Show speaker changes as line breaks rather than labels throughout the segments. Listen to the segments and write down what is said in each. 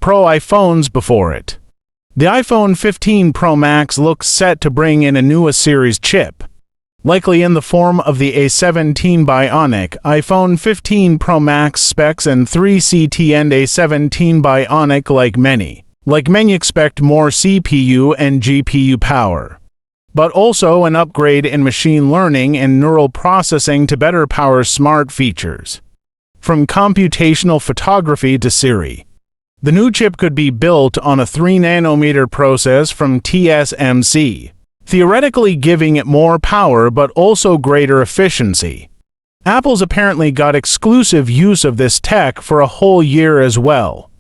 Pro iPhones before it. The iPhone 15 Pro Max looks set to bring in a new A-series chip, likely in the form of the A17 Bionic. iPhone 15 Pro Max specs and 3CT and A17 Bionic like many expect more CPU and GPU power, but also an upgrade in machine learning and neural processing to better power smart features. From computational photography to Siri, the new chip could be built on a 3nm process from TSMC, theoretically giving it more power but also greater efficiency. Apple's apparently got exclusive use of this tech for a whole year as well,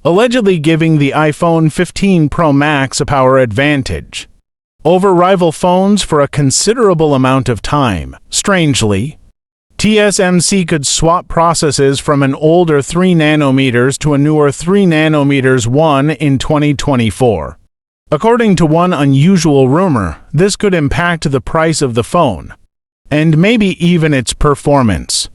allegedly giving the iPhone 15 Pro Max a power advantage over rival phones for a considerable amount of time. Strangely, TSMC could swap processes from an older 3nm to a newer 3nm one in 2024. According to one unusual rumor, this could impact the price of the phone, and maybe even its performance.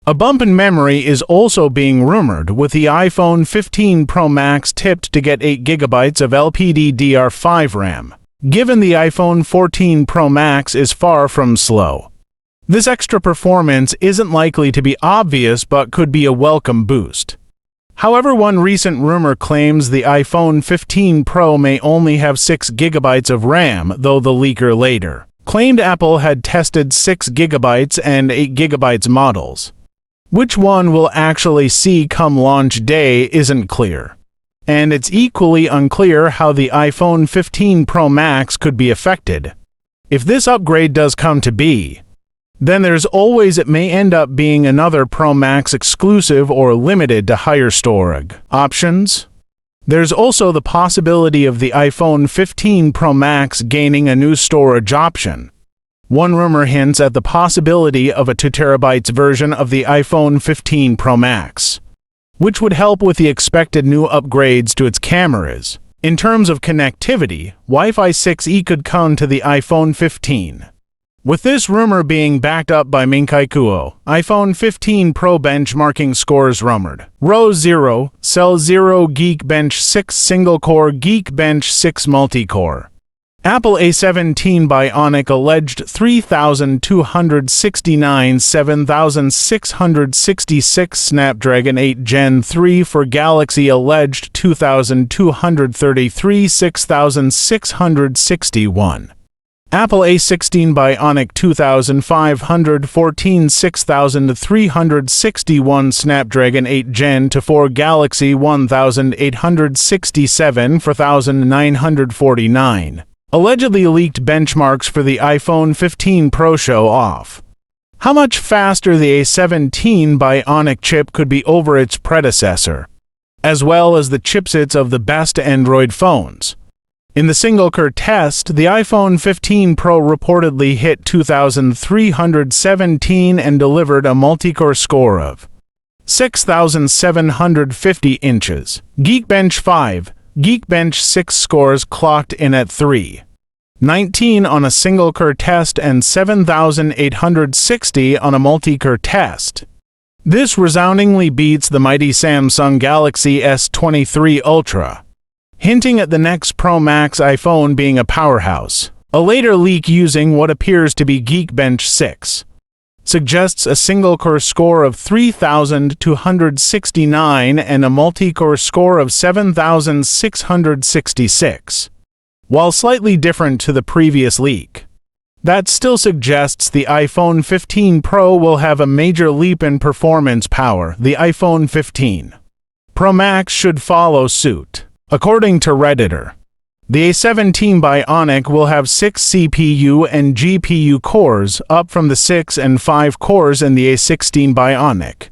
A bump in memory is also being rumored, with the iPhone 15 Pro Max tipped to get 8GB of LPDDR5 RAM, given the iPhone 14 Pro Max is far from slow. This extra performance isn't likely to be obvious but could be a welcome boost. However, one recent rumor claims the iPhone 15 Pro may only have 6GB of RAM, though the leaker later claimed Apple had tested 6GB and 8GB models. Which one we'll actually see come launch day isn't clear, and it's equally unclear how the iPhone 15 Pro Max could be affected. If this upgrade does come to be, then there's always it may end up being another Pro Max exclusive or limited to higher storage options. There's also the possibility of the iPhone 15 Pro Max gaining a new storage option. One rumor hints at the possibility of a 2TB version of the iPhone 15 Pro Max, which would help with the expected new upgrades to its cameras. In terms of connectivity, Wi-Fi 6E could come to the iPhone 15. With this rumor being backed up by Minkaikuo, iPhone 15 Pro benchmarking scores rumored. Row 0, Cell 0 Geekbench 6 single-core Geekbench 6 multi-core. Apple A17 Bionic alleged 3269 7666 Snapdragon 8 Gen 3 for Galaxy alleged 2233 6661. Apple A16 Bionic 2514 6361 Snapdragon 8 Gen 4 Galaxy 1867 4949. Allegedly leaked benchmarks for the iPhone 15 Pro show off how much faster the A17 Bionic chip could be over its predecessor, as well as the chipsets of the best Android phones. In the single-core test, the iPhone 15 Pro reportedly hit 2,317 and delivered a multi-core score of 6,750 inches. Geekbench 5, Geekbench 6 scores clocked in at 319 on a single-core test and 7,860 on a multi-core test. This resoundingly beats the mighty Samsung Galaxy S23 Ultra, hinting at the next Pro Max iPhone being a powerhouse. A later leak using what appears to be Geekbench 6 suggests a single-core score of 3,269 and a multi-core score of 7,666. While slightly different to the previous leak, that still suggests the iPhone 15 Pro will have a major leap in performance power. The iPhone 15 Pro Max should follow suit. According to Redditor, the A17 Bionic will have 6 CPU and GPU cores, up from the 6 and 5 cores in the A16 Bionic.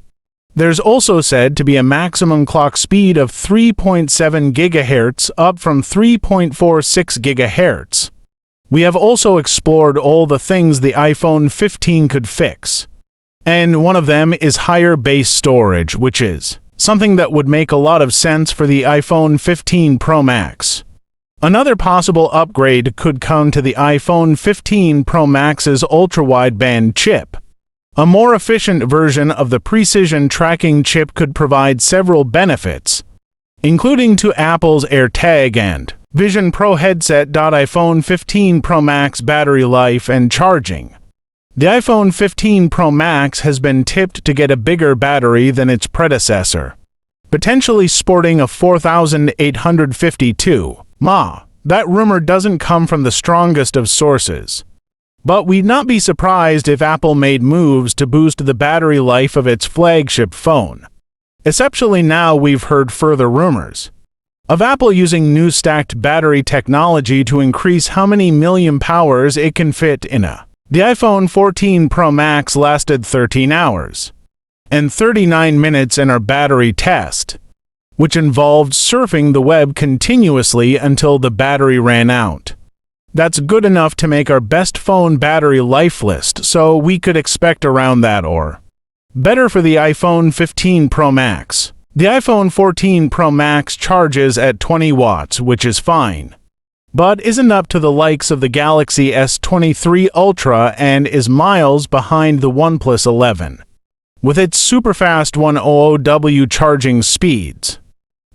There's also said to be a maximum clock speed of 3.7 GHz, up from 3.46 GHz. We have also explored all the things the iPhone 15 could fix, and one of them is higher base storage, which is something that would make a lot of sense for the iPhone 15 Pro Max. Another possible upgrade could come to the iPhone 15 Pro Max's ultra-wideband chip. A more efficient version of the precision tracking chip could provide several benefits, including to Apple's AirTag and Vision Pro headset. iPhone 15 Pro Max battery life and charging. The iPhone 15 Pro Max has been tipped to get a bigger battery than its predecessor, potentially sporting a 4,852 mAh. That rumor doesn't come from the strongest of sources, but we'd not be surprised if Apple made moves to boost the battery life of its flagship phone. Especially now we've heard further rumors of Apple using new stacked battery technology to increase how many milliamp hours it can fit in a. The iPhone 14 Pro Max lasted 13 hours and 39 minutes in our battery test, which involved surfing the web continuously until the battery ran out. That's good enough to make our best phone battery life list, so we could expect around that or better for the iPhone 15 Pro Max. The iPhone 14 Pro Max charges at 20 watts, which is fine, but isn't up to the likes of the Galaxy S23 Ultra and is miles behind the OnePlus 11, with its super-fast 100W charging speeds.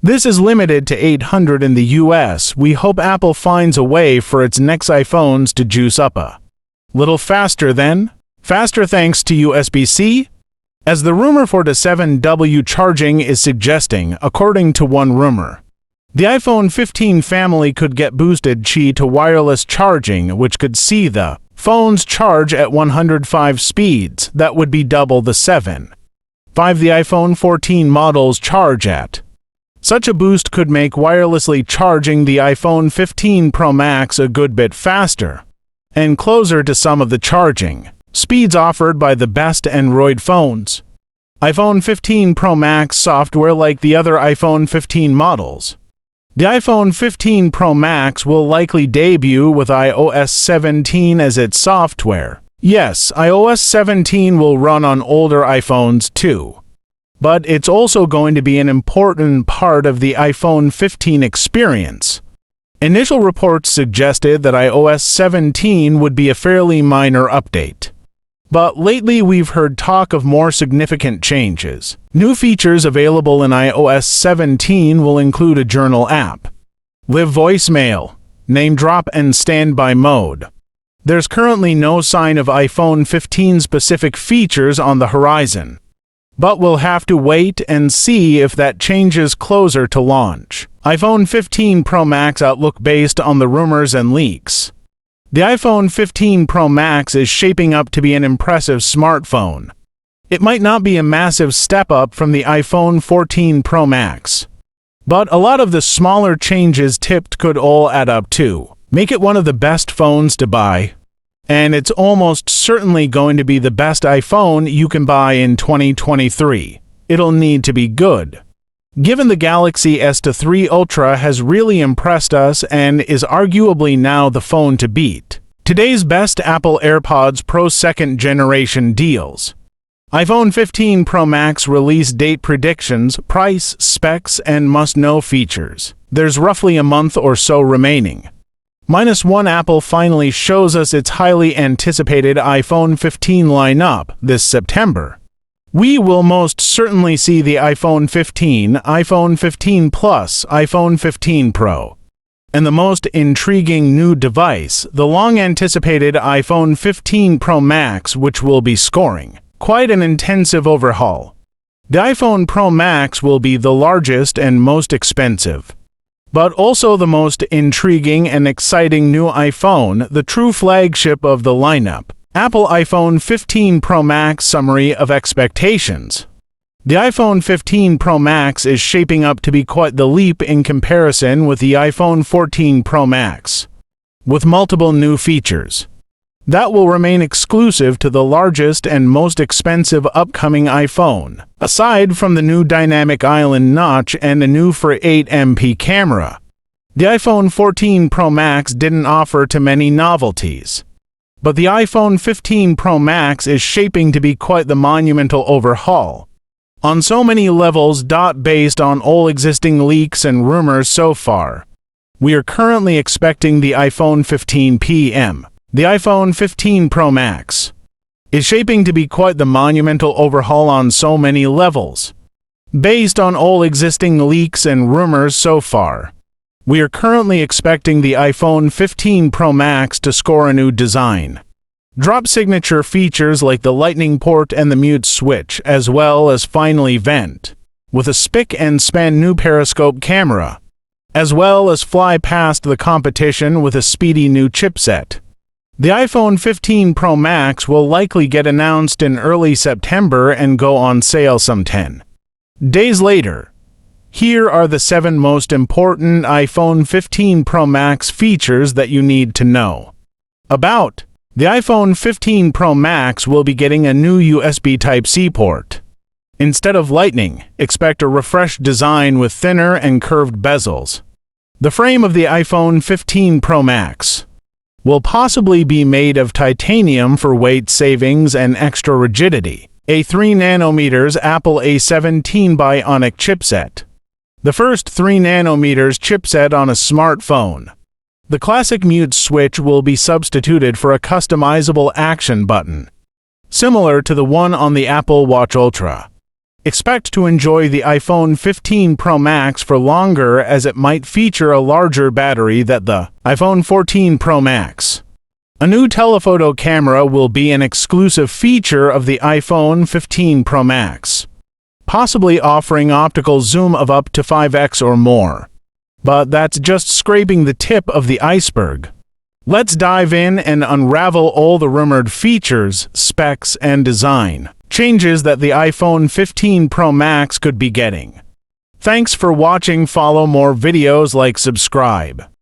This is limited to 800 in the US. We hope Apple finds a way for its next iPhones to juice up a little faster then. Faster thanks to USB-C? As the rumor for the 7W charging is suggesting, according to one rumor, the iPhone 15 family could get boosted Qi to wireless charging, which could see the phones charge at 105 speeds. That would be double the 7.5 the iPhone 14 models charge at. Such a boost could make wirelessly charging the iPhone 15 Pro Max a good bit faster and closer to some of the charging speeds offered by the best Android phones. iPhone 15 Pro Max software like the other iPhone 15 models. The iPhone 15 Pro Max will likely debut with iOS 17 as its software. Yes, iOS 17 will run on older iPhones too, but it's also going to be an important part of the iPhone 15 experience. Initial reports suggested that iOS 17 would be a fairly minor update, but lately we've heard talk of more significant changes. New features available in iOS 17 will include a journal app, live voicemail, name drop, and standby mode. There's currently no sign of iPhone 15 specific features on the horizon, but we'll have to wait and see if that changes closer to launch. iPhone 15 Pro Max outlook based on the rumors and leaks. The iPhone 15 Pro Max is shaping up to be an impressive smartphone. It might not be a massive step up from the iPhone 14 Pro Max, but a lot of the smaller changes tipped could all add up to make it one of the best phones to buy. And it's almost certainly going to be the best iPhone you can buy in 2023. It'll need to be good, given the Galaxy S3 Ultra has really impressed us and is arguably now the phone to beat. Today's best Apple AirPods Pro 2nd generation deals. iPhone 15 Pro Max release date predictions, price, specs, and must-know features. There's roughly a month or so remaining. -1 Apple finally shows us its highly anticipated iPhone 15 lineup this September. We will most certainly see the iPhone 15, iPhone 15 Plus, iPhone 15 Pro, and the most intriguing new device, the long-anticipated iPhone 15 Pro Max, which will be scoring quite an intensive overhaul. The iPhone Pro Max will be the largest and most expensive, but also the most intriguing and exciting new iPhone, the true flagship of the lineup. Apple iPhone 15 Pro Max summary of expectations. The iPhone 15 Pro Max is shaping up to be quite the leap in comparison with the iPhone 14 Pro Max, with multiple new features that will remain exclusive to the largest and most expensive upcoming iPhone, aside from the new dynamic island notch and a new 8MP camera. The iPhone 14 Pro Max didn't offer too many novelties, but the iPhone 15 Pro Max is shaping to be quite the monumental overhaul on so many levels. Based on all existing leaks and rumors so far, we are currently expecting the iPhone 15 PM. The iPhone 15 Pro Max is shaping to be quite the monumental overhaul on so many levels. Based on all existing leaks and rumors so far, we are currently expecting the iPhone 15 Pro Max to score a new design. Drop signature features like the lightning port and the mute switch, as well as finally vent, with a spick and span new periscope camera, as well as fly past the competition with a speedy new chipset. The iPhone 15 Pro Max will likely get announced in early September and go on sale some 10 days later. Here are the 7 most important iPhone 15 Pro Max features that you need to know. About: the iPhone 15 Pro Max will be getting a new USB Type-C port. Instead of Lightning, expect a refreshed design with thinner and curved bezels. The frame of the iPhone 15 Pro Max will possibly be made of titanium for weight savings and extra rigidity. A 3nm Apple A17 Bionic chipset. The first 3nm chipset on a smartphone. The classic mute switch will be substituted for a customizable action button, similar to the one on the Apple Watch Ultra. Expect to enjoy the iPhone 15 Pro Max for longer, as it might feature a larger battery than the iPhone 14 Pro Max. A new telephoto camera will be an exclusive feature of the iPhone 15 Pro Max, possibly offering optical zoom of up to 5x or more. But that's just scraping the tip of the iceberg. Let's dive in and unravel all the rumored features, specs, and design changes that the iPhone 15 Pro Max could be getting. Thanks for watching. Follow more videos, like, subscribe.